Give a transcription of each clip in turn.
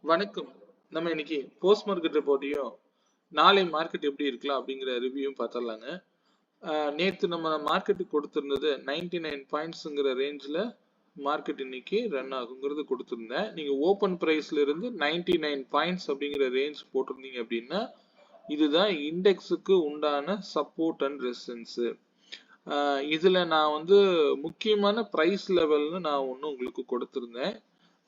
வணக்கம். நம்ம இன்னைக்கு போஸ்ட் மார்க்கெட் ரிப்போர்ட்டையும் நாளை மார்க்கெட் எப்படி இருக்கலாம் அப்படிங்கிற ரிவ்யூவும் பார்த்துடலாங்க. நேற்று நம்ம மார்க்கெட்டுக்கு கொடுத்துருந்தது 99 பாயிண்ட்ஸுங்கிற ரேஞ்சில் மார்க்கெட் இன்னைக்கு ரன் ஆகுங்கிறது கொடுத்துருந்தேன். நீங்கள் ஓப்பன் ப்ரைஸ்ல இருந்து 99 பாயிண்ட்ஸ் அப்படிங்கிற ரேஞ்ச் போட்டிருந்தீங்க அப்படின்னா இதுதான் இண்டெக்ஸுக்கு உண்டான சப்போர்ட் அண்ட் ரெசிஸ்டன்ஸு. இதில் நான் முக்கியமான ப்ரைஸ் லெவல்னு நான் ஒன்று உங்களுக்கு கொடுத்துருந்தேன்.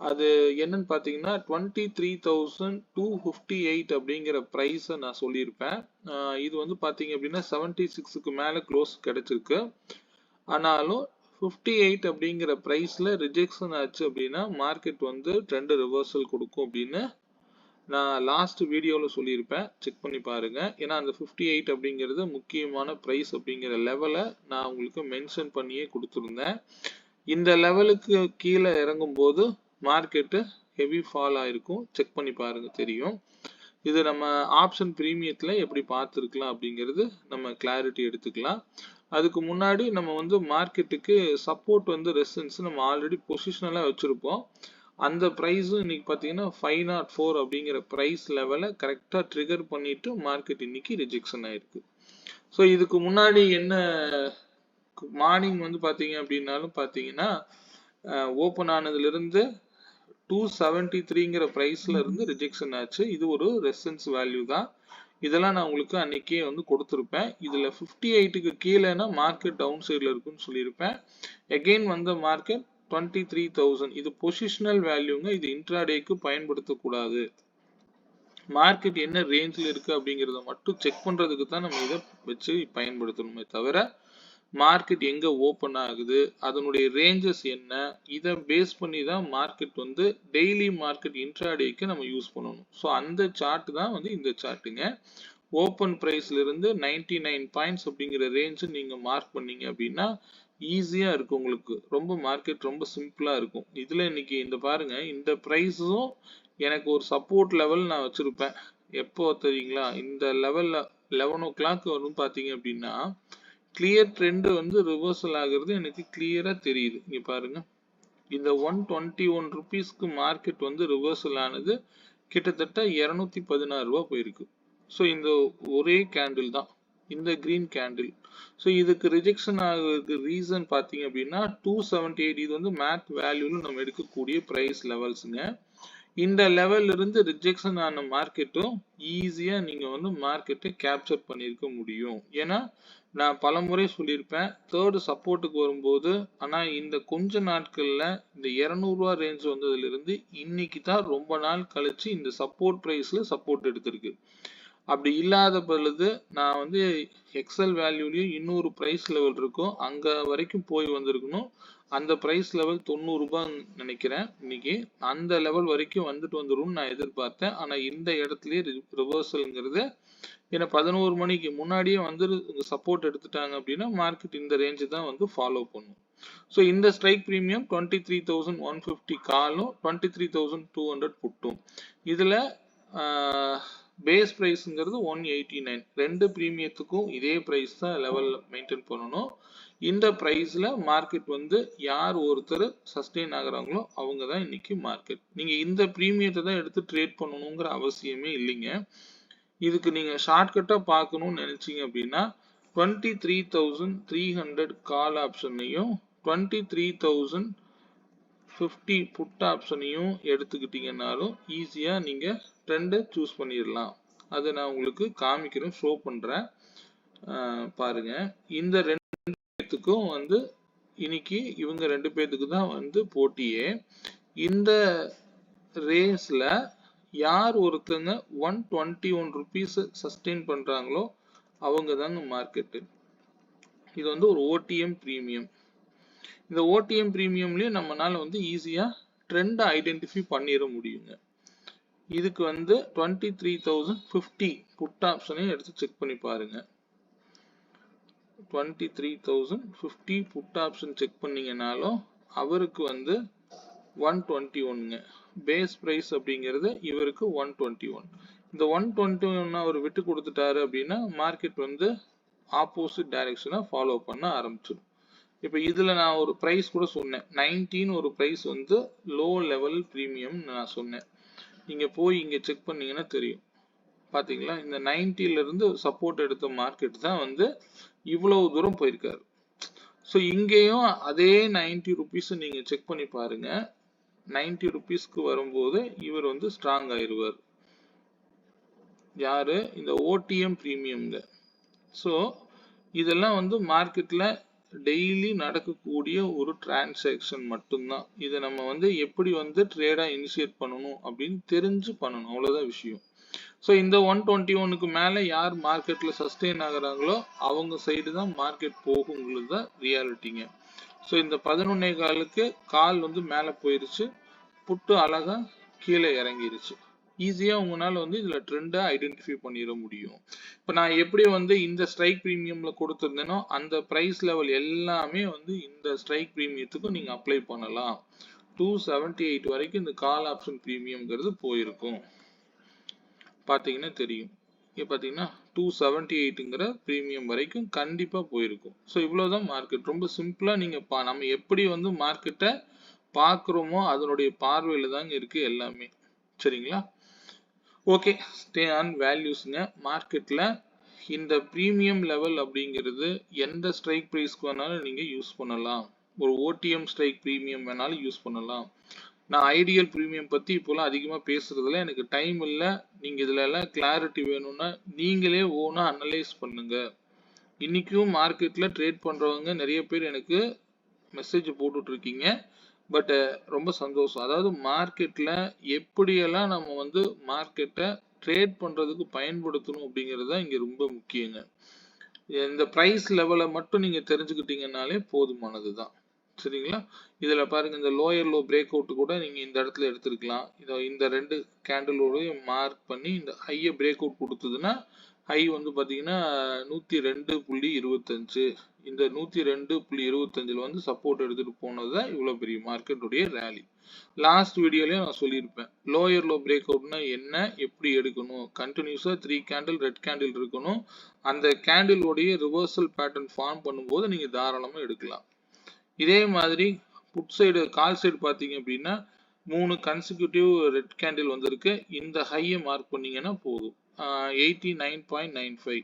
அது என்னன்னு பார்த்தீங்கன்னா 23,258 அப்படிங்கிற ப்ரைஸை நான் சொல்லியிருப்பேன். இது பார்த்தீங்க அப்படின்னா 76க்கு மேலே க்ளோஸ் கிடைச்சிருக்கு. ஆனாலும் 58 அப்படிங்கிற ப்ரைஸில் ரிஜெக்ஷன் ஆச்சு அப்படின்னா மார்க்கெட் ட்ரெண்ட் ரிவர்சல் கொடுக்கும் அப்படின்னு நான் லாஸ்ட் வீடியோவில் சொல்லியிருப்பேன். செக் பண்ணி பாருங்க. ஏன்னா அந்த 58 அப்படிங்கிறது முக்கியமான ப்ரைஸ் அப்படிங்கிற லெவலை நான் உங்களுக்கு மென்ஷன் பண்ணியே கொடுத்துருந்தேன். இந்த லெவலுக்கு கீழே இறங்கும் போது மார்க்கெட்டு ஹெவி ஃபால் ஆயிருக்கும். செக் பண்ணி பாருங்க தெரியும். இது நம்ம ஆப்ஷன் பிரீமியத்தில் எப்படி பார்த்துருக்கலாம் அப்படிங்கிறது நம்ம கிளாரிட்டி எடுத்துக்கலாம். அதுக்கு முன்னாடி நம்ம மார்க்கெட்டுக்கு சப்போர்ட் ரெசிஸ்டன்ஸ் நம்ம ஆல்ரெடி பொசிஷனலாக வச்சுருப்போம். அந்த ப்ரைஸும் இன்னைக்கு பார்த்தீங்கன்னா 504 அப்படிங்கிற ப்ரைஸ் லெவலை கரெக்டாக ட்ரிகர் பண்ணிட்டு மார்க்கெட் இன்னைக்கு ரிஜெக்ஷன் ஆயிருக்கு. ஸோ இதுக்கு முன்னாடி என்ன மார்னிங் பார்த்தீங்க அப்படின்னாலும் பார்த்தீங்கன்னா ஓப்பன் ஆனதுலேருந்து 273ங்கிற ப்ரைஸ்ல இருந்து ரிஜெக்ஷன் ஆச்சு. இது ஒரு ரெசிஸ்டன்ஸ் வேல்யூ தான். இதெல்லாம் நான் உங்களுக்கு அன்னைக்கே கொடுத்துருப்பேன். இதுல 58க்கு கீழேனா மார்க்கெட் டவுன் சைட்ல இருக்குன்னு சொல்லியிருப்பேன். எகெயின் மார்க்கெட் 23,000 இது பொசிஷனல் வேல்யூங்க. இது இன்ட்ராடேக்கு பயன்படுத்தக்கூடாது. மார்க்கெட் என்ன ரேஞ்சில் இருக்கு அப்படிங்கிறத மட்டும் செக் பண்றதுக்கு தான் நம்ம இதை வச்சு பயன்படுத்தணுமே தவிர மார்க்கெட் எங்க ஓப்பன் ஆகுது, அதனுடைய ரேஞ்சஸ் என்ன, இதை பேஸ் பண்ணி தான் மார்க்கெட் டெய்லி மார்க்கெட் இன்ட்ராடேக்கு நம்ம யூஸ் பண்ணணும். ஸோ அந்த சார்ட் தான் இந்த சார்ட்டுங்க. ஓப்பன் பிரைஸ்ல இருந்து 99 பாயிண்ட்ஸ் அப்படிங்கிற ரேஞ்சு நீங்க மார்க் பண்ணீங்க அப்படின்னா ஈஸியா இருக்கும் உங்களுக்கு. ரொம்ப மார்க்கெட் ரொம்ப சிம்பிளா இருக்கும். இதுல இன்னைக்கு இந்த பாருங்க, இந்த பிரைஸும் எனக்கு ஒரு சப்போர்ட் லெவல் நான் வச்சிருப்பேன். எப்போ தெரியுங்களா? இந்த லெவல்ல 11 o'clock வரும் பார்த்தீங்க அப்படின்னா கிளியர் ட்ரெண்ட் ரிவர்சல் ஆகுறது எனக்கு கிளியரா தெரியுது. இங்க பாருங்க, இந்த 121 ருபீஸ்க்கு மார்க்கெட் ரிவர்சல் ஆனது கிட்டத்தட்ட 216 ரூபா போயிருக்கு. ஸோ இந்த ஒரே கேண்டில் தான் இந்த கிரீன் கேண்டில். ஸோ இதுக்கு ரிஜெக்ஷன் ஆகுறதுக்கு ரீசன் பார்த்தீங்க அப்படின்னா 278 இது மேட் வேல்யூல நம்ம எடுக்கக்கூடிய பிரைஸ் லெவல்ஸுங்க. இந்த லெவல்ல இருந்து ரிஜெக்ஷன் ஆன மார்க்கெட்டும் ஈஸியா நீங்க மார்க்கெட்டை கேப்சர் பண்ணியிருக்க முடியும். ஏன்னா நான் பலமுறை சொல்லியிருப்பேன், தேர்டு சப்போர்ட்டுக்கு வரும்போது, ஆனா இந்த கொஞ்ச நாட்கள்ல இந்த 200 ரூபா ரேஞ்ச் வந்ததுல இருந்து இன்னைக்கு தான் ரொம்ப நாள் கழிச்சு இந்த சப்போர்ட் பிரைஸ்ல சப்போர்ட் எடுத்திருக்கு. அப்படி இல்லாத பொழுது நான் எக்ஸல் வேல்யூலயும் இன்னொரு பிரைஸ் லெவல் இருக்கும், அங்க வரைக்கும் போய் வந்திருக்கணும். அந்த பிரைஸ் லெவல் 90 ரூபாய் நினைக்கிறேன். இன்னைக்கு அந்த லெவல் வரைக்கும் வந்துரும் நான் எதிர்பார்த்தேன். ஆனா இந்த இடத்துலயே ரிவர்சல்ங்கிறது ஏன்னா 11 மணிக்கு முன்னாடியே சப்போர்ட் எடுத்துட்டாங்க அப்படின்னா மார்க்கெட் இந்த ரேஞ்சு தான் ஃபாலோ பண்ணும். ஸோ இந்த ஸ்ட்ரைக் ப்ரீமியம் 23,150 காலும் 23,200 புட்டும். இதுல பேஸ் பிரைஸ்ங்கிறது 189. ரெண்டு பிரீமியத்துக்கும் இதே பிரைஸ் தான் லெவல் மெயின்டைன் பண்ணணும். இந்த பிரைஸ்ல மார்க்கெட் யார் ஒருத்தர் சஸ்டெயின் ஆகுறாங்களோ அவங்க தான் இன்னைக்கு மார்க்கெட். நீங்க இந்த பிரீமியத்தை தான் எடுத்து ட்ரேட் பண்ணணுங்கிற அவசியமே இல்லைங்க. இதுக்கு நீங்க ஷார்ட்கட்டா பார்க்கணும்னு நினைச்சீங்க அப்படின்னா 23,300 கால் ஆப்ஷனையும் 23,050 புட் ஆப்ஷனையும் எடுத்துக்கிட்டீங்கன்னாலும் ஈஸியா நீங்க ட்ரெண்டை சூஸ் பண்ணிடலாம். அதை நான் உங்களுக்கு காமிக்கிறேன், ஷோ பண்றேன் பாருங்க. இந்த ரெண்டு பேத்துக்கும் இன்னைக்கு இவங்க ரெண்டு பேத்துக்கு தான் போட்டியே. இந்த ரேஸ்ல யார் ஒருத்தங்க 121 ருபீஸ் சஸ்டெயின் பண்றாங்களோ அவங்க தாங்க மார்க்கெட்டு. இது ஒரு ஓடிஎம் பிரீமியம். இந்த ஓடிஎம் பிரீமியம்லயும் நம்மளால ஈஸியா ட்ரெண்ட் ஐடென்டிஃபை பண்ணிட முடியுங்க. இதுக்கு 23,050 புட் ஆப்ஷனையும் எடுத்து செக் பண்ணி பாருங்க. 23,050 புட் ஆப்ஷன் செக் பண்ணீங்கன்னாலும் அவருக்கு 121ங்க பேஸ் பிரைஸ் அப்படிங்கிறது, இவருக்கு 121. இந்த 121 அவர் விட்டு கொடுத்துட்டாரு அப்படின்னா மார்க்கெட் ஆப்போசிட் டைரக்ஷனை ஃபாலோ பண்ண ஆரம்பிச்சிடும். இப்போ இதுல நான் ஒரு பிரைஸ் கூட சொன்னேன், 19 ஒரு பிரைஸ் லோ லெவல் பிரீமியம் நான் சொன்னேன். நீங்க போய் இங்க செக் பண்ணீங்கன்னா தெரியும். பாத்தீங்களா, இந்த 90ல இருந்து சப்போர்ட் எடுத்த மார்க்கெட் தான் வந்து இவ்வளவு தூரம் போயிருக்காரு. ஸோ இங்கேயும் அதே 90 ருபீஸ் நீங்க செக் பண்ணி பாருங்க. 90 ருபீஸ்க்கு வரும்போது இவர் வந்து ஸ்ட்ராங் ஆயிருவார். யாரு? இந்த ஓடிஎம் பிரீமியம்ங்க. ஸோ இதெல்லாம் வந்து மார்க்கெட்ல டெய்லி நடக்கக்கூடிய ஒரு டிரான்சாக்ஷன் மட்டும்தான். இதை நம்ம வந்து எப்படி வந்து ட்ரேடா இனிஷியேட் பண்ணணும் அப்படின்னு தெரிஞ்சு பண்ணணும், அவ்வளவுதான் விஷயம். ஸோ இந்த 121க்கு மேல யார் மார்க்கெட்ல சஸ்டெயின் ஆகுறாங்களோ அவங்க சைடு தான் மார்க்கெட் போகுங்கிறது தான் ரியாலிட்டிங்க. ஸோ இந்த 11.15க்கு கால் வந்து மேலே போயிருச்சு, புட்டு அழகா கீழே இறங்கிருச்சு. ஈஸியா உங்களால வந்து இதுல ட்ரெண்டை ஐடென்டிஃபை பண்ணிட முடியும். இப்போ நான் எப்படி வந்து இந்த ஸ்ட்ரைக் ப்ரீமியம்ல கொடுத்துருந்தேனோ அந்த பிரைஸ் லெவல் எல்லாமே வந்து இந்த ஸ்ட்ரைக் ப்ரீமியத்துக்கும் நீங்க அப்ளை பண்ணலாம். 278 வரைக்கும் இந்த கால் ஆப்ஷன் ப்ரீமியம்ங்கிறது போயிருக்கும். பாத்தீங்கன்னா தெரியும். இங்க பாத்தீங்கன்னா 278ங்கிற பிரீமியம் வரைக்கும் கண்டிப்பா போயிருக்கும். ஸோ இவ்வளவுதான் மார்க்கெட். ரொம்ப சிம்பிளா நீங்க நம்ம எப்படி வந்து மார்க்கெட்டை பார்க்குறோமோ அதனுடைய பார்வையில தாங்க இருக்கு எல்லாமே. சரிங்களா? ஓகே, ஸ்டே ஆன் வேல்யூஸ்ங்க. மார்க்கெட்ல இந்த பிரீமியம் லெவல் அப்படிங்கிறது எந்த ஸ்ட்ரைக் ப்ரைஸ்க்கு வேணாலும் நீங்க யூஸ் பண்ணலாம். ஒரு ஓடிஎம் ஸ்ட்ரைக் பிரீமியம் வேணாலும் யூஸ் பண்ணலாம். நான் ஐடியல் பிரீமியம் பத்தி இப்போலாம் அதிகமா பேசுறதுல எனக்கு டைம் இல்லை. நீங்க இதுல எல்லாம் கிளாரிட்டி வேணும்னா நீங்களே ஓனா அனலைஸ் பண்ணுங்க. இன்னைக்கும் மார்க்கெட்ல ட்ரேட் பண்றவங்க நிறைய பேர் எனக்கு மெசேஜ் போட்டுட்டு இருக்கீங்க. பட் ரொம்ப சந்தோஷம். அதாவது மார்க்கெட்ல எப்படியெல்லாம் நம்ம வந்து மார்க்கெட்டை ட்ரேட் பண்றதுக்கு பயன்படுத்தணும் அப்படிங்கிறது தான் இங்க ரொம்ப முக்கியங்க. இந்த பிரைஸ் லெவலை மட்டும் நீங்க தெரிஞ்சுக்கிட்டீங்கன்னாலே போதுமானது தான். சரிங்களா? இதுல பாருங்க, இந்த லோயர் லோ பிரேக் அவுட் கூட நீங்க இந்த இடத்துல எடுத்துருக்கலாம். இந்த ரெண்டு கேண்டிலோடையும் மார்க் பண்ணி இந்த ஹையை பிரேக் அவுட் கொடுத்ததுன்னா ஹை வந்து பாத்தீங்கன்னா 102.25. இந்த 102.25 வந்து சப்போர்ட் எடுத்துட்டு போனதுதான் இவ்வளவு பெரிய மார்க்கெட்டுடைய ரேலி. லாஸ்ட் வீடியோலயும் நான் சொல்லியிருப்பேன், லோயர் லோ பிரேக் அவுட்னா என்ன, எப்படி எடுக்கணும். கண்டினியூஸா 3 கேண்டில் ரெட் கேண்டில் இருக்கணும். அந்த கேண்டிலோடைய ரிவர்சல் பேட்டர்ன் ஃபார்ம் பண்ணும்போது நீங்க தாராளமா எடுக்கலாம். இதே மாதிரி புட் சைடு கால் சைடு பாத்தீங்க அப்படின்னா 3 கன்சிக்யூட்டிவ் ரெட் கேண்டில் வந்திருக்கு. இந்த ஹையை மார்க் பண்ணீங்கன்னா போதும், 89.95.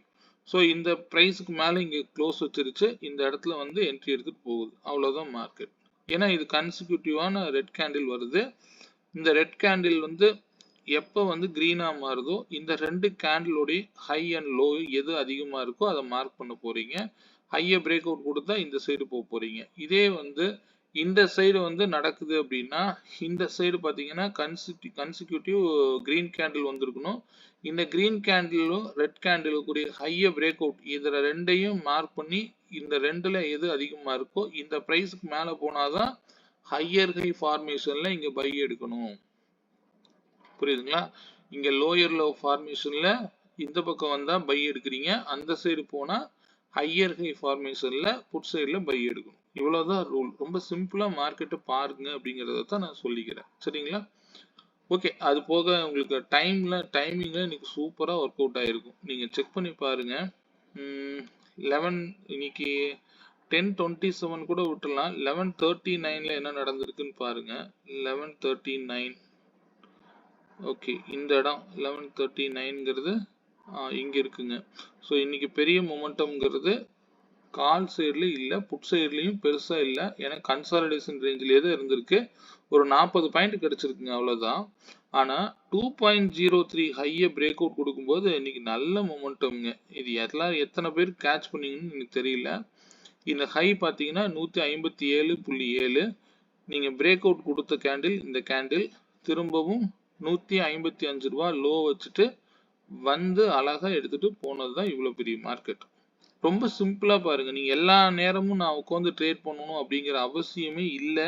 ஸோ இந்த ப்ரைஸுக்கு மேலே இங்கே க்ளோஸ் வச்சிருச்சு. இந்த இடத்துல வந்து என்ட்ரி எடுத்துட்டு போகுது. அவ்வளோதான் மார்க்கெட். ஏன்னா இது கன்சிக்யூட்டிவான ரெட் கேண்டில் வருது. இந்த ரெட் கேண்டில் வந்து எப்போ வந்து கிரீனா மாறுதோ இந்த ரெண்டு கேண்டிலோடைய ஹை அண்ட் லோ எது அதிகமாக இருக்கோ அதை மார்க் பண்ண போறீங்க. ஹையை பிரேக் அவுட் கொடுத்தா இந்த சைடு போக போறீங்க. இதே வந்து இந்த சைடு வந்து நடக்குது அப்படின்னா இந்த சைடு பார்த்தீங்கன்னா கன்சிக்யூட்டிவ் கிரீன் கேண்டில் வந்திருக்கணும். இந்த கிரீன் கேண்டிலும் ரெட் கேண்டிலும் கூடிய ஹையை பிரேக் அவுட் இதில் ரெண்டையும் மார்க் பண்ணி இந்த ரெண்டுல எது அதிகமாக இருக்கோ இந்த ப்ரைஸுக்கு மேலே போனாதான் ஹையர் ஹை ஃபார்மேஷன்ல இங்க பை எடுக்கணும். புரியுதுங்களா? இங்க லோயர் லோ ஃபார்மேஷன்ல இந்த பக்கம் வந்தா பை எடுக்கிறீங்க, அந்த சைடு போனா ஹையர் ஹை ஃபார்மேஷன்ல புட் சைடுல பை எடுக்கணும். இவ்வளவுதான் ரூல். ரொம்ப சிம்பிளா மார்க்கெட்டை பாருங்க அப்படிங்கறத தான் நான் சொல்லிக்கிறேன். சரிங்களா? ஓகே, அது போக உங்களுக்கு டைமிங்ல இன்னைக்கு சூப்பரா ஒர்க் அவுட் ஆயிருக்கும். நீங்க செக் பண்ணி பாருங்க. 11 இன்னைக்கு 10:27 கூட விட்டுலாம். 11:39ல என்ன நடந்திருக்குன்னு பாருங்க. 11:39. ஓகே, இந்த இடம் 11:39ங்கிறது இங்க இருக்குங்க. ஸோ இன்னைக்கு பெரிய மொமெண்டம்ங்கிறது கால் சைட்ல இல்ல, புட் சைட்லயும் பெருசா இல்ல. ஏன்னா கன்சாலிடேஷன் ரேஞ்சிலே தான் இருந்திருக்கு. ஒரு 40 பாயிண்ட் கிடைச்சிருக்குங்க, அவ்வளவுதான். ஆனா 2.03 ஹையை பிரேக் அவுட் கொடுக்கும்போது இன்னைக்கு நல்ல மொமெண்டம்ங்க. இது எத்தனை பேர் கேட்ச் பண்ணீங்கன்னு எனக்கு தெரியல. இந்த ஹை பார்த்தீங்கன்னா 157.7. நீங்க பிரேக் அவுட் கொடுத்த கேண்டில் இந்த கேண்டில் திரும்பவும் 155 ரூபா லோ வச்சுட்டு வந்து அழகா எடுத்துட்டு போனதுதான் இவ்வளவு பெரிய மார்க்கெட். ரொம்ப சிம்பிளா பாருங்க. நீங்க எல்லா நேரமும் நான் உட்காந்து ட்ரேட் பண்ணணும் அப்படிங்கிற அவசியமே இல்லை.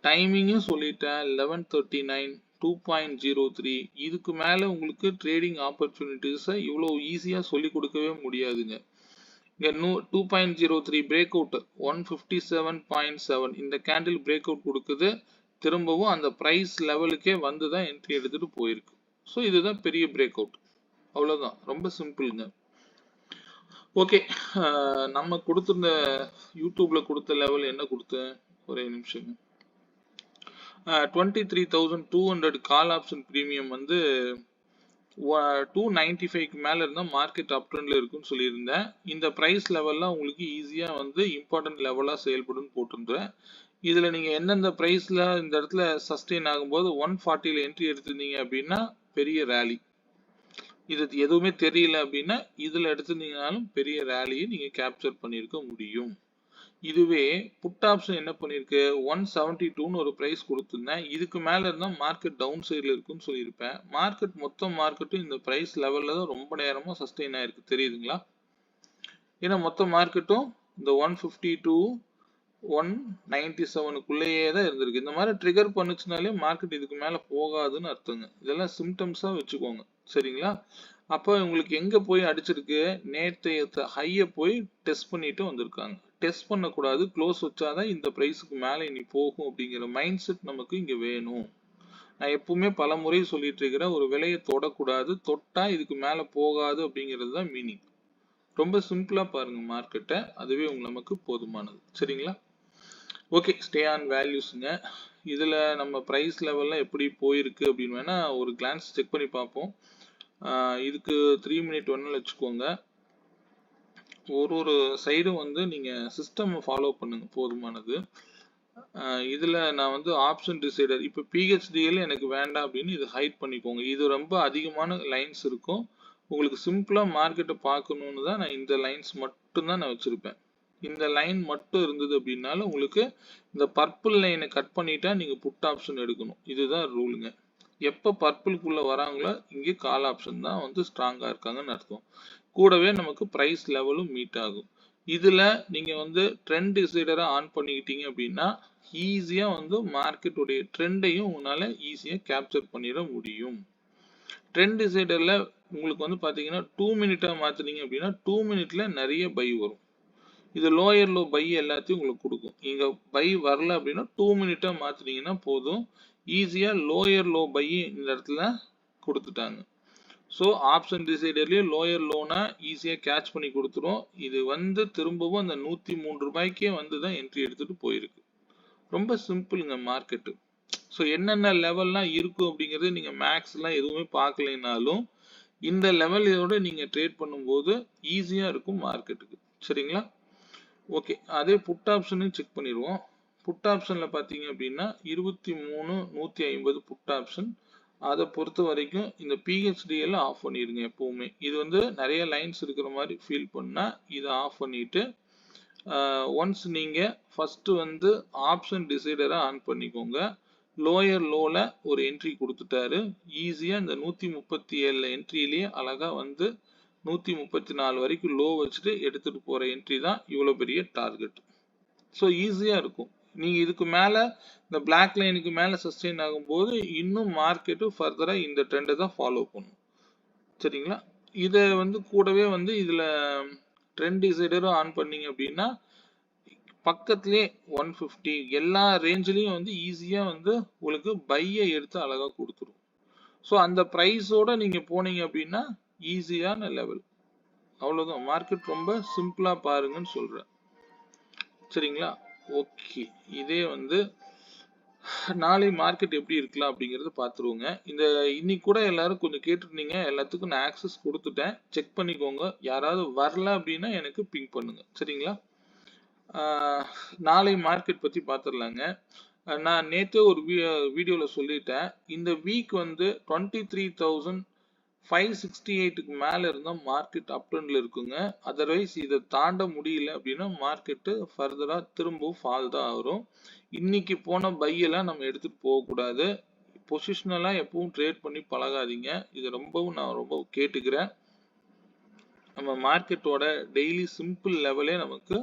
டைமிங்கும் சொல்லிட்டேன், 11:39, 2.03. இதுக்கு மேல உங்களுக்கு ட்ரேடிங் ஆப்பர்ச்சுனிட்டிஸை இவ்வளவு ஈஸியா சொல்லி கொடுக்கவே முடியாதுங்க. இங்க 2.03 பிரேக் அவுட் 157.7. இந்த கேண்டில் பிரேக் அவுட் கொடுக்குது, திரும்பவும் அந்த பிரைஸ் லெவலுக்கே வந்து தான் என்ட்ரி எடுத்துட்டு போயிருக்கு. ஸோ இதுதான் பெரிய பிரேக் அவுட். அவ்வளவுதான், ரொம்ப சிம்பிள்ங்க. ஓகே, நம்ம கொடுத்திருந்த யூடியூப்ல கொடுத்த லெவல் என்ன கொடுத்தேன், ஒரே நிமிஷம். 23,200 கால் ஆப்ஷன் பிரீமியம் வந்து 295க்கு மேல இருந்தா மார்க்கெட் அப் ட்ரெண்ட்ல இருக்குன்னு சொல்லியிருந்தேன். இந்த பிரைஸ் லெவல்லாம் உங்களுக்கு ஈஸியா வந்து இம்பார்ட்டன்ட் லெவலா செயல்படும் போட்டிருந்தேன். இதுல நீங்க எந்தெந்த பிரைஸ்ல இந்த இடத்துல சஸ்டெயின் ஆகும்போது 140ல என்ட்ரி எடுத்திருந்தீங்க அப்படின்னா பெரிய ரேலி. இது எதுவுமே தெரியல அப்படின்னா இதுல எடுத்திருந்தீங்கனாலும் பெரிய ரேலியை நீங்க கேப்சர் பண்ணியிருக்க முடியும். இதுவே புட் ஆப்ஷன் என்ன பண்ணிருக்கு 172ன்னு ஒரு பிரைஸ் கொடுத்திருந்தேன். இதுக்கு மேல இருந்தா மார்க்கெட் டவுன் சைட்ல இருக்குன்னு சொல்லியிருப்பேன். மார்க்கெட் மொத்த மார்க்கெட்டும் இந்த பிரைஸ் லெவல்ல தான் ரொம்ப நேரமா சஸ்டெயின் ஆயிருக்கு தெரியுதுங்களா? ஏன்னா மொத்த மார்க்கெட்டும் இந்த 150 to 197க்குள்ளேயே தான் இருந்திருக்கு. இந்த மாதிரி ட்ரிகர் பண்ணுச்சுனாலே மார்க்கெட் இதுக்கு மேல போகாதுன்னு அர்த்தங்க. இதெல்லாம் சிம்டம்ஸா வச்சுக்கோங்க. சரிங்களா? அப்போ உங்களுக்கு எங்க போய் அடிச்சிருக்கு நேற்றைய ஹையை போய் டெஸ்ட் பண்ணிட்டு வந்திருக்காங்க. டெஸ்ட் பண்ணக்கூடாது, க்ளோஸ் வச்சாதான் இந்த பிரைஸுக்கு மேலே இனி போகும் அப்படிங்கிற மைண்ட் செட் நமக்கு இங்க வேணும். நான் எப்பவுமே பல முறை சொல்லிட்டு இருக்கிறேன், ஒரு விலையை தொடக்கூடாது, தொட்டா இதுக்கு மேல போகாது அப்படிங்கிறது தான் மீனிங். ரொம்ப சிம்பிளா பாருங்க மார்க்கெட்டை, அதுவே நமக்கு போதுமானது. சரிங்களா? ஓகே, ஸ்டே ஆன் வேல்யூஸ்ங்க. இதுல நம்ம பிரைஸ் லெவல்லாம் எப்படி போயிருக்கு அப்படின்னு வேணா ஒரு கிளான்ஸ் செக் பண்ணி பார்ப்போம். இதுக்கு 3 மினிட் ஒன்னு வச்சுக்கோங்க. ஒரு சைடும் வந்து நீங்க சிஸ்டம் ஃபாலோ பண்ணுங்க, போதுமானது. இதுல நான் வந்து ஆப்ஷன் டிசைடர் இப்போ பிஹெச்டிஎல் எனக்கு வேண்டாம் அப்படின்னு இது ஹைட் பண்ணிக்கோங்க. இது ரொம்ப அதிகமான லைன்ஸ் இருக்கும். உங்களுக்கு சிம்பிளா மார்க்கெட்டை பார்க்கணும்னு தான் நான் இந்த லைன்ஸ் மட்டும் தான் நான் வச்சிருப்பேன். இந்த லைன் மட்டும் இருந்தது அப்படின்னாலும் உங்களுக்கு இந்த பர்பிள் லைனை கட் பண்ணிட்டா நீங்க புட் ஆப்ஷன் எடுக்கணும். இதுதான் ரூலுங்க. எப்ப பர்பிள்குள்ள வராங்களோ இங்கே கால் ஆப்ஷன் தான் வந்து ஸ்ட்ராங்கா இருக்காங்கன்னு அர்த்தம். கூடவே நமக்கு பிரைஸ் லெவலும் மீட் ஆகும். இதுல நீங்க வந்து ட்ரெண்ட் டிசைடரா ஆன் பண்ணிக்கிட்டீங்க அப்படின்னா ஈஸியா வந்து மார்க்கெட்டுடைய ட்ரெண்டையும் உங்களால ஈஸியா கேப்சர் பண்ணிட முடியும். ட்ரெண்ட் டிசைடர்ல உங்களுக்கு வந்து பாத்தீங்கன்னா 2 மினிட்டா மாத்துனீங்க அப்படின்னா 2 மினிட்ல நிறைய பை வரும். இது லோயர் லோ பை எல்லாத்தையும் உங்களுக்கு கொடுக்கும். இங்க பை வரல அப்படின்னா 2 மினிட்டா மாத்துனீங்கன்னா போதும். ஈஸியா லோயர் லோ பை இந்த இடத்துல கொடுத்துட்டாங்க. ஸோ ஆப்ஷன் டிசைடர்லயும் லோயர் லோனா ஈஸியா கேட்ச் பண்ணி கொடுத்துரும். இது வந்து திரும்பவும் அந்த 103 ரூபாய்க்கே வந்து தான் என்ட்ரி எடுத்துட்டு போயிருக்கு. ரொம்ப சிம்பிளுங்க மார்க்கெட்டு. ஸோ என்னென்ன லெவல்லாம் இருக்கும் அப்படிங்கிறது நீங்க மேக்ஸ்லாம் எதுவுமே பார்க்கலைனாலும் இந்த லெவலோட நீங்க ட்ரேட் பண்ணும்போது ஈஸியா இருக்கும் மார்க்கெட்டுக்கு. சரிங்களா? ஓகே, அதே புட் ஆப்ஷனையும் செக் பண்ணிடுவோம். புட் ஆப்ஷன்ல பாத்தீங்க அப்படின்னா 23,150 புட் ஆப்ஷன். அதை பொறுத்த வரைக்கும் இந்த பிஹெச்டிஎல் ஆஃப் பண்ணிடுங்க எப்பவுமே. இது வந்து நிறைய லைன்ஸ் இருக்கிற மாதிரி ஃபீல் பண்ணா இதை ஆஃப் பண்ணிட்டு ஒன்ஸ் நீங்க ஃபர்ஸ்ட் வந்து ஆப்ஷன் டிசைடரை ஆன் பண்ணிக்கோங்க. லோயர் லோல ஒரு என்ட்ரி கொடுத்துட்டாரு. ஈஸியா இந்த 137 என்ட்ரியிலேயே அழகா வந்து 134 வரைக்கும் லோ வச்சுட்டு எடுத்துட்டு போற என்ட்ரி தான் இவ்வளவு பெரிய டார்கெட். ஸோ ஈஸியா இருக்கும். நீங்க இதுக்கு மேல இந்த பிளாக் லைனுக்கு மேல சஸ்டெயின் ஆகும்போது இன்னும் மார்க்கெட்டு ஃபர்தரா இந்த ட்ரெண்டை தான் ஃபாலோ பண்ணும். சரிங்களா? இதை வந்து கூடவே வந்து இதுல ட்ரெண்ட் டிசைடரும் ஆன் பண்ணீங்க அப்படின்னா பக்கத்திலே 150 எல்லா ரேஞ்சிலையும் வந்து ஈஸியா வந்து உங்களுக்கு பையை எடுத்து அழகா கொடுத்துரும். ஸோ அந்த பிரைஸோட நீங்க போனீங்க அப்படின்னா ஈஸியான லெவல். அவ்வளவுதான். மார்க்கெட் ரொம்ப சிம்பிளா பாருங்கன்னு சொல்றேன். சரிங்களா? ஓகே, இதே வந்து நாளை மார்க்கெட் எப்படி இருக்கலாம் அப்படிங்கறத பாத்துருவோங்க. இந்த இன்னைக்கு கூட எல்லாரும் கொஞ்சம் கேட்டுருந்தீங்க, எல்லாத்துக்கும் நான் ஆக்சஸ் கொடுத்துட்டேன். செக் பண்ணிக்கோங்க. யாராவது வரல அப்படின்னா எனக்கு பிங் பண்ணுங்க. சரிங்களா? நாளை மார்க்கெட் பத்தி பாத்துடலாங்க. நான் நேற்று ஒரு வீடியோல சொல்லிட்டேன். இந்த வீக் வந்து 23,568க்கு மேல இருந்தா மார்க்கெட் அப் ட்ரெண்ட்ல இருக்குங்க. அதர்வைஸ் இதை தாண்ட முடியல அப்படின்னா மார்க்கெட் ஃபர்தரா திரும்பவும் ஃபால் தான் ஆகும். இன்னைக்கு போன பையெல்லாம் நம்ம எடுத்துட்டு போக கூடாது. பொசிஷனலா எப்பவும் ட்ரேட் பண்ணி பழகாதீங்க. இது ரொம்பவும் நான் ரொம்ப கேட்டுக்கிறேன். நம்ம மார்க்கெட்டோட டெய்லி சிம்பிள் லெவலே நமக்கு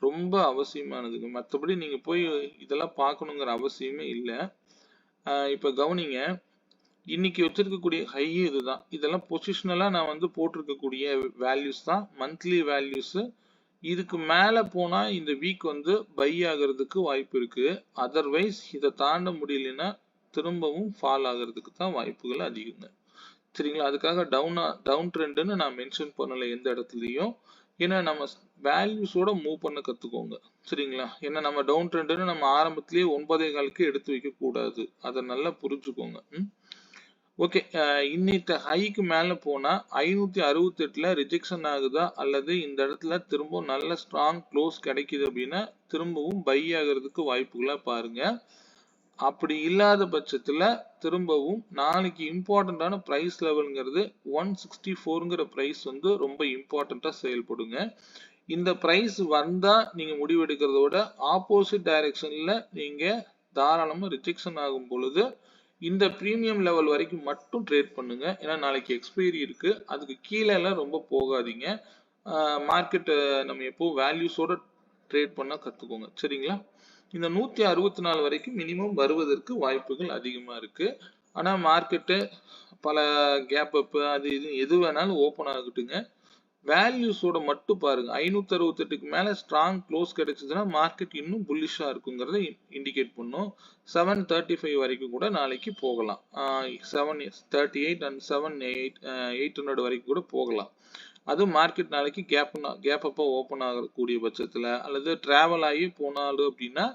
ரொம்ப அவசியமானதுங்க. மற்றபடி நீங்க போய் இதெல்லாம் பார்க்கணுங்கிற அவசியமே இல்லை. இப்ப கவனிங்க, இன்னைக்கு வச்சிருக்கக்கூடிய ஹை இதுதான். இதெல்லாம் பொசிஷனலா நான் வந்து போட்டிருக்கக்கூடிய வேல்யூஸ் தான், மந்த்லி வேல்யூஸ். இதுக்கு மேல போனா இந்த வீக் வந்து பை ஆகிறதுக்கு வாய்ப்பு இருக்கு. அதர்வைஸ் இதை தாண்ட முடியலன்னா திரும்பவும் ஃபால் ஆகிறதுக்கு தான் வாய்ப்புகள் அதிகங்க. சரிங்களா? அதுக்காக டவுன் ட்ரெண்ட்னு நான் மென்ஷன் பண்ணல எந்த இடத்துலயும். ஏன்னா நம்ம வேல்யூஸோட மூவ் பண்ண கத்துக்கோங்க. சரிங்களா? ஏன்னா நம்ம டவுன் ட்ரெண்ட்னு நம்ம ஆரம்பத்திலேயே 9.15க்கு எடுத்து வைக்க கூடாது. அதை நல்லா புரிஞ்சுக்கோங்க. ஓகே. இன்னித்த ஹைக்கு மேல போனா 568ல ரிஜெக்ஷன் ஆகுதா அல்லது இந்த இடத்துல திரும்பவும் நல்ல ஸ்ட்ராங் க்ளோஸ் கிடைக்குது அப்படின்னா திரும்பவும் பை ஆகிறதுக்கு வாய்ப்புகளா பாருங்க. அப்படி இல்லாத பட்சத்துல திரும்பவும் நாளைக்கு இம்பார்ட்டன்டான பிரைஸ் லெவல்ங்கிறது 164ங்கிற பிரைஸ் வந்து ரொம்ப இம்பார்ட்டன்டா செயல்படுங்க. இந்த பிரைஸ் வந்தா நீங்க முடிவெடுக்கிறத விட ஆப்போசிட் டைரக்ஷன்ல நீங்க தாராளமா ரிஜெக்ஷன் ஆகும் பொழுது இந்த பிரீமியம் லெவல் வரைக்கும் மட்டும் ட்ரேட் பண்ணுங்க. ஏன்னா நாளைக்கு எக்ஸ்பைரி இருக்கு. அதுக்கு கீழே எல்லாம் ரொம்ப போகாதீங்க. மார்க்கெட் நம்ம எப்போ வேல்யூஸோட ட்ரேட் பண்ண கத்துக்கோங்க. சரிங்களா? இந்த 164 வரைக்கும் மினிமம் வருவதற்கு வாய்ப்புகள் அதிகமா இருக்கு. ஆனா மார்க்கெட்டு பல கேப் அப் அது இது எது வேணாலும் ஓப்பன் ஆகட்டுங்க. வேல்யூஸோட மட்டும் பாருங்க. 568க்கு மேல ஸ்ட்ராங் க்ளோஸ் கிடைச்சதுன்னா மார்க்கெட் இன்னும் புல்லிஷா இருக்குங்கிறத இண்டிகேட் பண்ணும். 735 வரைக்கும் கூட நாளைக்கு போகலாம். 738 அண்ட் 800 வரைக்கும் கூட போகலாம். அது மார்க்கெட் நாளைக்கு கேப் அப்பா ஓப்பன் ஆகக்கூடிய பட்சத்துல அல்லது டிராவல் ஆகி போனாலும் அப்படின்னா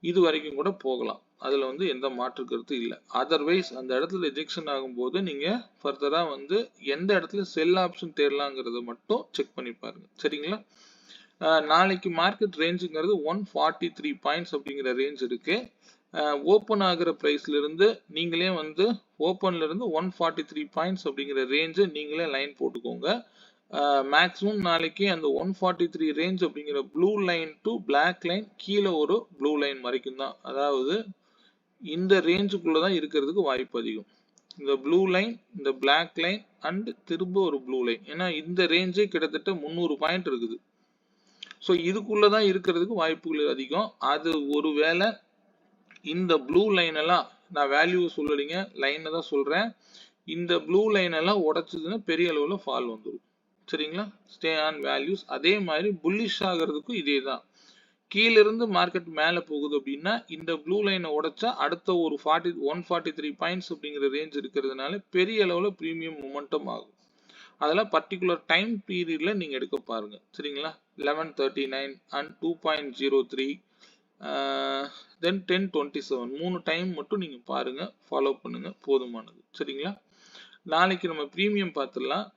இது வரைக்கும் கூட போகலாம். அதுல வந்து எந்த மாற்று கருத்து இல்லை. அதர்வைஸ் அந்த இடத்துல ரிஜெக்ஷன் ஆகும்போது நீங்க ஃபர்தரா வந்து எந்த இடத்துல செல் ஆப்ஷன் தேடலாங்கிறத மட்டும் செக் பண்ணி பாருங்க. சரிங்களா? நாளைக்கு மார்க்கெட் ரேஞ்சுங்கிறது 143 பாயிண்ட்ஸ் அப்படிங்கிற ரேஞ்ச் இருக்கு. ஓப்பன் ஆகிற பிரைஸ்ல இருந்து நீங்களே வந்து ஓப்பன்ல இருந்து 143 பாயிண்ட்ஸ் அப்படிங்கிற ரேஞ்சு நீங்களே லைன் போட்டுக்கோங்க. மேக்ஸிமம் நாளைக்கு அந்த 143 ரேஞ்ச் அப்படிங்கிற blue line to black line கீழே ஒரு ப்ளூ லைன் வரைக்கும் தான். அதாவது இந்த ரேஞ்சுக்குள்ளதான் இருக்கிறதுக்கு வாய்ப்பு அதிகம். இந்த ப்ளூ லைன், இந்த பிளாக் லைன் அண்ட் திரும்ப ஒரு ப்ளூ லைன். ஏன்னா இந்த ரேஞ்சே கிட்டத்தட்ட 300 பாயிண்ட் இருக்குது. ஸோ இதுக்குள்ளதான் இருக்கிறதுக்கு வாய்ப்புகள் அதிகம். அது ஒருவேளை இந்த ப்ளூ லைன் எல்லாம் நான் வேல்யூ சொல்லலைங்க, லைனை தான் சொல்றேன். இந்த ப்ளூ லைன் எல்லாம் உடைச்சதுன்னா பெரிய அளவுல ஃபால் வந்துடும். சரிங்களா? Stay on values. அதே மாதிரி புல்லிஷ் ஆகிறதுக்கும் இதே தான். கீழ இருந்து மார்க்கெட் மேல போகுது அப்படின்னா இந்த ப்ளூ லைனை உடைச்சா அடுத்த ஒரு 143 பாயிண்ட்ஸ் அப்படிங்கிற ரேஞ்ச் இருக்கிறதுனால பெரிய அளவுல பிரீமியம் மொமெண்டம் ஆகும். அதெல்லாம் பர்டிகுலர் டைம் பீரியட்ல நீங்க எடுக்க பாருங்க. சரிங்களா? 1139 அண்ட் 2.03 தென் 1027 3 டைம் மட்டும் நீங்க பாருங்க, ஃபாலோ பண்ணுங்க, போதுமானது. சரிங்களா? நாளைக்கு நம்ம பிரீமியம் பார்த்துடலாம்.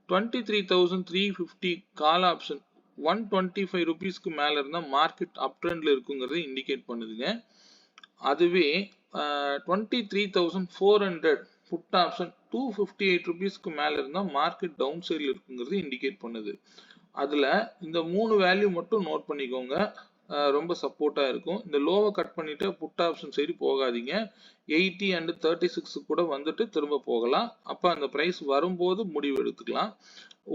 23,350 கால் ஆப்ஷன் 125 ருபீஸ்க்கு மேல இருந்தா மார்க்கெட் அப் ட்ரெண்ட்ல இருக்குங்கிறத இண்டிகேட் பண்ணுதுங்க. அதுவே 23,400 புட் ஆப்ஷன் 258 ருபீஸ்க்கு மேல இருந்தா மார்க்கெட் டவுன் சைட்ல இருக்குங்கிறது இண்டிகேட் பண்ணுது. அதுல இந்த 3 வேல்யூ மட்டும் நோட் பண்ணிக்கோங்க. ரொம்ப சப்போர்ட்டா இருக்கும். இந்த லோவை கட் பண்ணிட்டு புட் ஆப்ஷன் சைடு போகாதீங்க. 80 அண்ட் 36 கூட வந்துட்டு திரும்ப போகலாம். அப்ப அந்த பிரைஸ் வரும்போது முடிவு எடுத்துக்கலாம்.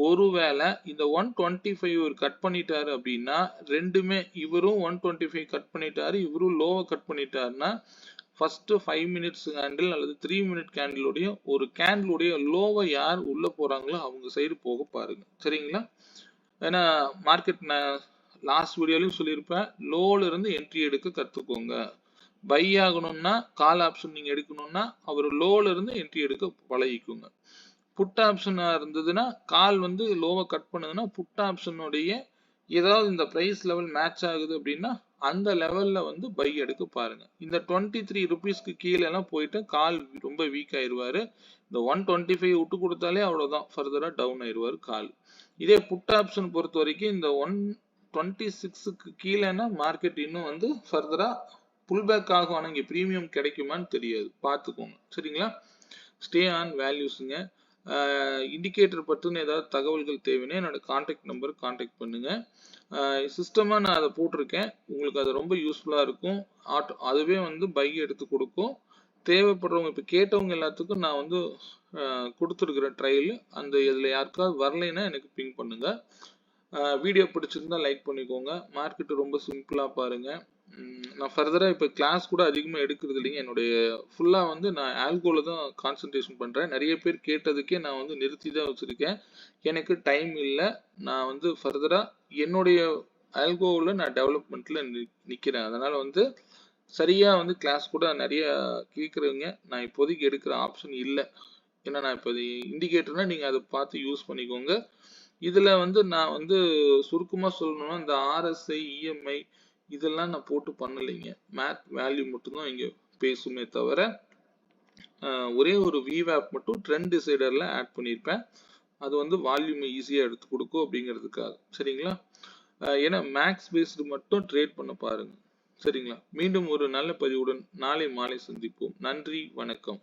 ஒருவேளை இந்த 125 கட் பண்ணிட்டாரு அப்படின்னா ரெண்டுமே, இவரும் 125 கட் பண்ணிட்டாரு, இவரும் லோவை கட் பண்ணிட்டாருன்னா ஃபர்ஸ்ட் 5 மினிட்ஸ் கேண்டில் அல்லது 3 மினிட் கேண்டிலுடைய ஒரு கேண்டிலுடைய லோவை யார் உள்ள போறாங்களோ அவங்க சைடு போக பாருங்க. சரிங்களா? ஏன்னா மார்க்கெட் லாஸ்ட் வீடியோலையும் சொல்லியிருப்பேன், லோல இருந்து என்ட்ரி எடுக்க கத்துக்கோங்க. பை ஆகணும்னா கால் ஆப்ஷன் நீங்க எடுக்கணும்னா அவர் லோல இருந்து என்ட்ரி எடுக்க பழகிக்குங்க. புட் ஆப்ஷனா இருந்ததுன்னா கால் வந்து லோவை கட் பண்ணுதுன்னா புட் ஆப்ஷனுடைய ஏதாவது இந்த பிரைஸ் லெவல் மேட்ச் ஆகுது அப்படின்னா அந்த லெவல்ல வந்து பை எடுக்க பாருங்க. இந்த 23 ருபீஸ்க்கு கீழே எல்லாம் போயிட்டு கால் ரொம்ப வீக் ஆயிருவாரு. இந்த 125 விட்டு கொடுத்தாலே அவ்வளவுதான், ஃபர்தரா டவுன் ஆயிருவாரு கால். இதே புட் ஆப்ஷன் பொறுத்த வரைக்கும் இந்த 126க்கு கீழேனா மார்க்கெட் இன்னும் வந்து ஃபர்தரா புல் பேக் ஆகும். ஆனா இங்க பிரீமியம் கிடைக்குமான்னு தெரியாது, பார்த்துக்கோங்க. சரிங்களா? Stay on வேல்யூஸுங்க. இண்டிகேட்டர் பற்றின ஏதாவது தகவல்கள் தேவைன்னா என்னோட கான்டாக்ட் நம்பர் கான்டாக்ட் பண்ணுங்க. சிஸ்டமாக நான் அதை போட்டிருக்கேன், உங்களுக்கு அது ரொம்ப யூஸ்ஃபுல்லாக இருக்கும். அதுவே வந்து பை எடுத்து கொடுக்கும். தேவைப்படுறவங்க இப்போ கேட்டவங்க எல்லாத்துக்கும் நான் வந்து கொடுத்துருக்குற ட்ரையல். அந்த இதில் யாருக்காவது வரலைன்னா எனக்கு பிங் பண்ணுங்க. வீடியோ பிடிச்சிருந்தா லைக் பண்ணிக்கோங்க. மார்க்கெட்டு ரொம்ப சிம்பிளாக பாருங்க. நான் ஃபர்தராக இப்போ கிளாஸ் கூட அதிகமாக எடுக்கிறது இல்லைங்க. என்னுடைய ஃபுல்லாக வந்து நான் ஆல்கோல தான் கான்சன்ட்ரேஷன் பண்ணுறேன். நிறைய பேர் கேட்டதுக்கே நான் வந்து நிறுத்தி தான் வச்சுருக்கேன். எனக்கு டைம் இல்லை. நான் வந்து ஃபர்தராக என்னுடைய ஆல்கோவில் நான் டெவலப்மெண்ட்டில் நிற்கிறேன். அதனால் வந்து சரியாக வந்து கிளாஸ் கூட நிறைய கேட்குறவங்க நான் இப்போதைக்கு எடுக்கிற ஆப்ஷன் இல்லை. ஏன்னா நான் இப்போ இண்டிகேட்டர்னால் நீங்கள் அதை பார்த்து யூஸ் பண்ணிக்கோங்க. இதுல வந்து நான் வந்து சுருக்கமா சொல்லணும்னா இந்த RSI, EMI இதெல்லாம் நான் போட்டு பண்ணலைங்க. மேத் வேல்யூ மட்டும்தான் இங்க பேசுமே தவிர ஒரே ஒரு VWAP மட்டும் ட்ரெண்ட் டிசைடர்ல ஆட் பண்ணியிருப்பேன். அது வந்து வால்யூம் ஈஸியா எடுத்து கொடுக்கும் அப்படிங்கிறதுக்காக. சரிங்களா? ஏன்னா மேக்ஸ் பேஸ்டு மட்டும் ட்ரேட் பண்ண பாருங்க. சரிங்களா? மீண்டும் ஒரு நல்ல பதிவுடன் நாளை மாலை சந்திப்போம். நன்றி, வணக்கம்.